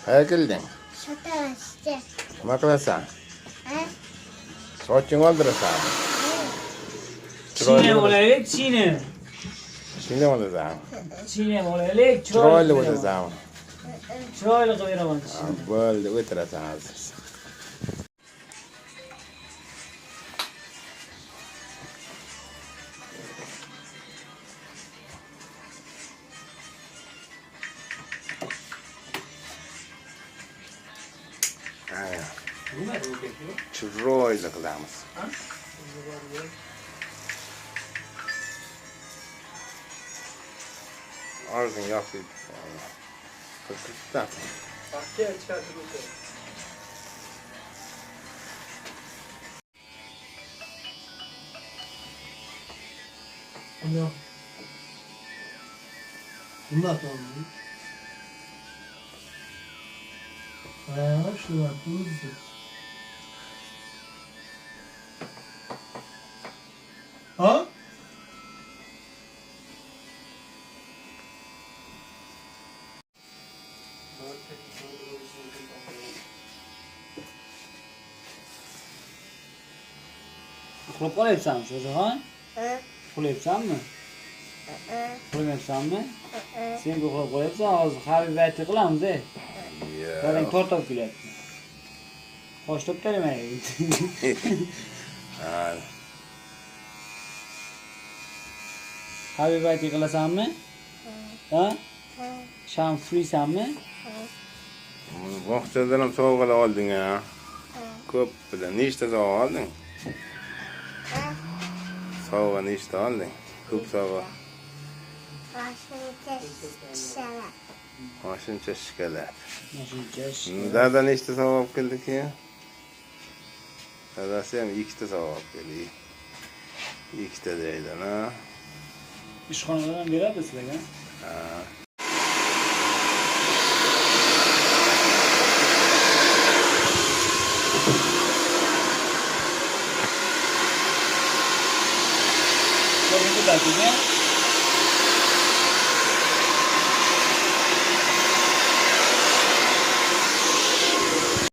Qayerga kelding? So'talashdi. Nima qilasan? Ha? Soching oldirasan. Chine olaylik, chine. Shuni olasan. Chine olaylik, Chiroyli o'tasan. Chiroyli qilib beraman. Bo'ldi, o'tirasan hozir. Chiroyli qilamiz. Og'zing yoqib. Qirqitdan. No. Bunlar tamam. Şunlar tuzlu. Ha? Uxlab qolyapsanmi Sho'jaxon? Ha? Uxlayapsanmi? Ha? Uxlamayapsanmi? Sen uxlab qolyapsan, hozir Habib aytib qilamiz-da. Dadang tortib kelyapti. Qosh to'pkalamay. Ha. Habib aytib qilasanmi? Ha? Ha? Sham friysanmi? Bog'chadan ham sovg'alar olding ha. Ko'p bilan nechta sovg'a olding? Ha? Sovg'a nechta olding? Ko'p sovg'a. Moshincha shikolat. Moshincha. Dada nechta sovg'a olib keldi keyin? Dadasi ham ikkita sovg'a olib keldi. Ikkita deydi, ha? Ishxonadan beradi sizlarga. Ha. Sizlarga